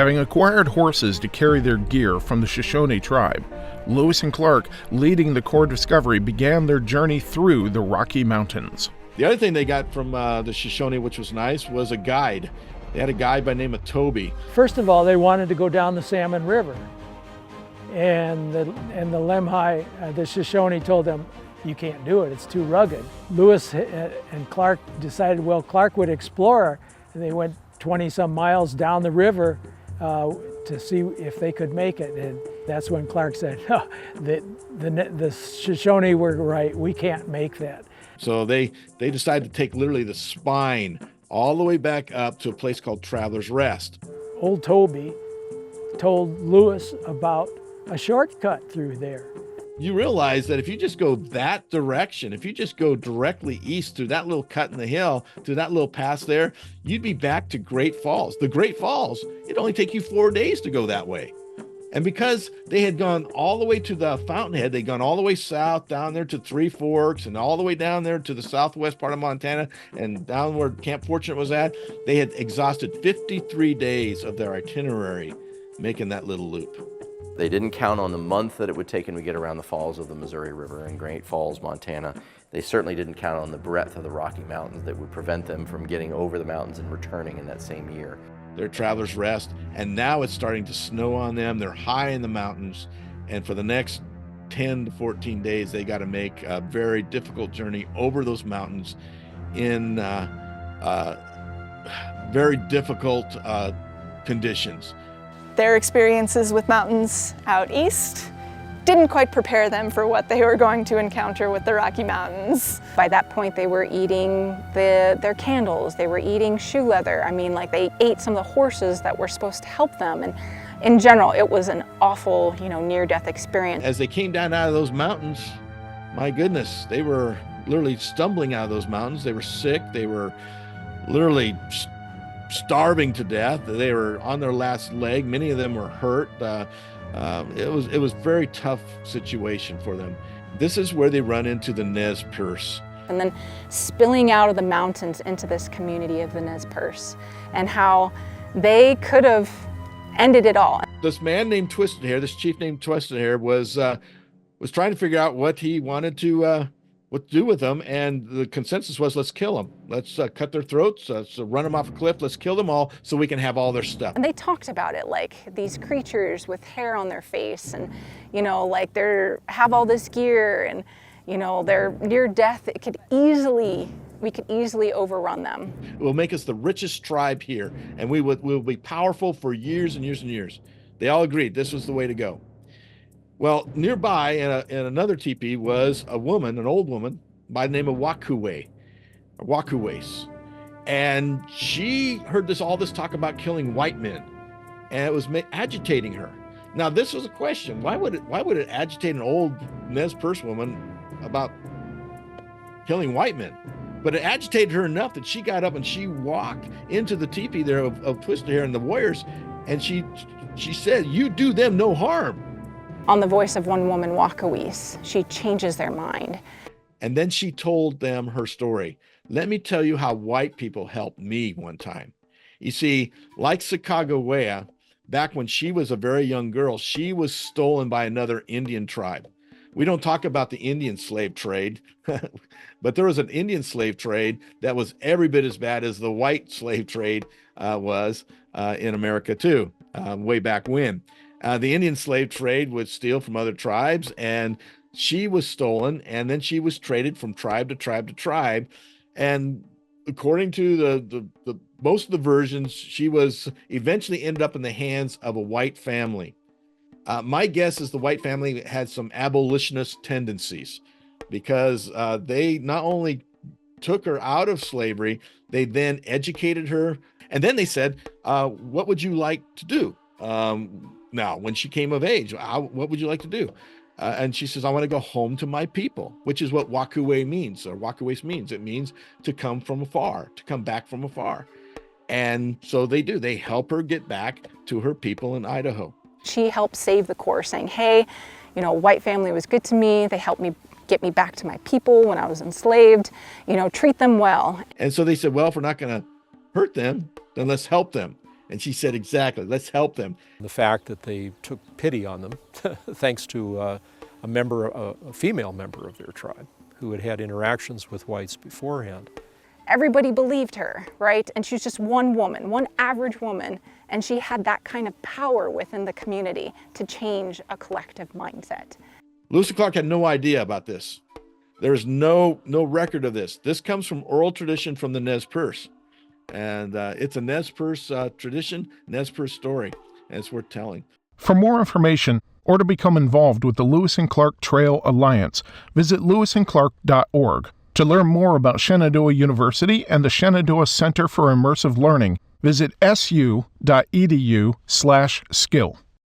Having acquired horses to carry their gear from the Shoshone tribe, Lewis and Clark, leading the Corps Discovery, began their journey through the Rocky Mountains. The other thing they got from the Shoshone, which was nice, was a guide. They had a guide by the name of Toby. First of all, they wanted to go down the Salmon River. And the Lemhi, the Shoshone told them, you can't do it, it's too rugged. Lewis and Clark decided, well, Clark would explore, and they went 20-some miles down the river to see if they could make it. And that's when Clark said, oh, the Shoshone were right, we can't make that. So they decided to take literally the spine all the way back up to a place called Traveler's Rest. Old Toby told Lewis about a shortcut through there. You realize that if you just go that direction, if you just go directly east through that little cut in the hill, through that little pass there, you'd be back to Great Falls. The Great Falls, it'd only take you 4 days to go that way. And because they had gone all the way to the Fountainhead, they'd gone all the way south down there to Three Forks and all the way down there to the southwest part of Montana and down where Camp Fortunate was at, they had exhausted 53 days of their itinerary making that little loop. They didn't count on the month that it would take them to get around the falls of the Missouri River in Great Falls, Montana. They certainly didn't count on the breadth of the Rocky Mountains that would prevent them from getting over the mountains and returning in that same year. They're Traveler's Rest, and now it's starting to snow on them. They're high in the mountains, and for the next 10 to 14 days, they got to make a very difficult journey over those mountains in very difficult conditions. Their experiences with mountains out east didn't quite prepare them for what they were going to encounter with the Rocky Mountains. By that point, they were eating their candles, they were eating shoe leather. I mean, like, they ate some of the horses that were supposed to help them. And in general, it was an awful, near-death experience. As they came down out of those mountains, my goodness, they were literally stumbling out of those mountains. They were sick, they were literally starving to death. They were on their last leg. Many of them were hurt. It was a very tough situation for them. This is where they run into the Nez Perce. And then spilling out of the mountains into this community of the Nez Perce, and how they could have ended it all. This man named Twisted Hair, this chief named Twisted Hair, was trying to figure out what he wanted to what to do with them, and the consensus was, let's kill them. Let's cut their throats, let's run them off a cliff, let's kill them all so we can have all their stuff. And they talked about it like these creatures with hair on their face, and like have all this gear, and they're near death. We could easily overrun them. It will make us the richest tribe here, and we'll be powerful for years and years and years. They all agreed this was the way to go. Well, nearby in another teepee was a woman, an old woman by the name of Watkuweis. And she heard all this talk about killing white men, and it was agitating her. Now, this was a question. Why would it agitate an old Nez Perce woman about killing white men? But it agitated her enough that she got up and she walked into the teepee there of Twisted Hair and the warriors, and she said, "You do them no harm." On the voice of one woman, Watkuweis, she changes their mind. And then she told them her story. Let me tell you how white people helped me one time. You see, like Sacagawea, back when she was a very young girl, she was stolen by another Indian tribe. We don't talk about the Indian slave trade, but there was an Indian slave trade that was every bit as bad as the white slave trade was in America too, way back when. The Indian slave trade would steal from other tribes, and she was stolen, and then she was traded from tribe to tribe to tribe. And according to the most of the versions, she was eventually ended up in the hands of a white family. My guess is the white family had some abolitionist tendencies, because they not only took her out of slavery, they then educated her, and then they said, what would you like to do? Now, when she came of age, what would you like to do? And she says, I want to go home to my people, which is what Watkuweis means, or Watkuweis means. It means to come from afar, to come back from afar. And so they do. They help her get back to her people in Idaho. She helped save the Corps, saying, hey, white family was good to me. They helped me get me back to my people when I was enslaved. Treat them well. And so they said, well, if we're not going to hurt them, then let's help them. And she said, exactly, let's help them. The fact that they took pity on them, thanks to a female member of their tribe, who had had interactions with whites beforehand. Everybody believed her, right? And she was just one woman, one average woman, and she had that kind of power within the community to change a collective mindset. Lewis and Clark had no idea about this. There's no record of this. This comes from oral tradition from the Nez Perce. And it's a Nez Perce tradition, Nez Perce story, and it's worth telling. For more information or to become involved with the Lewis and Clark Trail Alliance, visit lewisandclark.org. To learn more about Shenandoah University and the Shenandoah Center for Immersive Learning, visit su.edu/skill.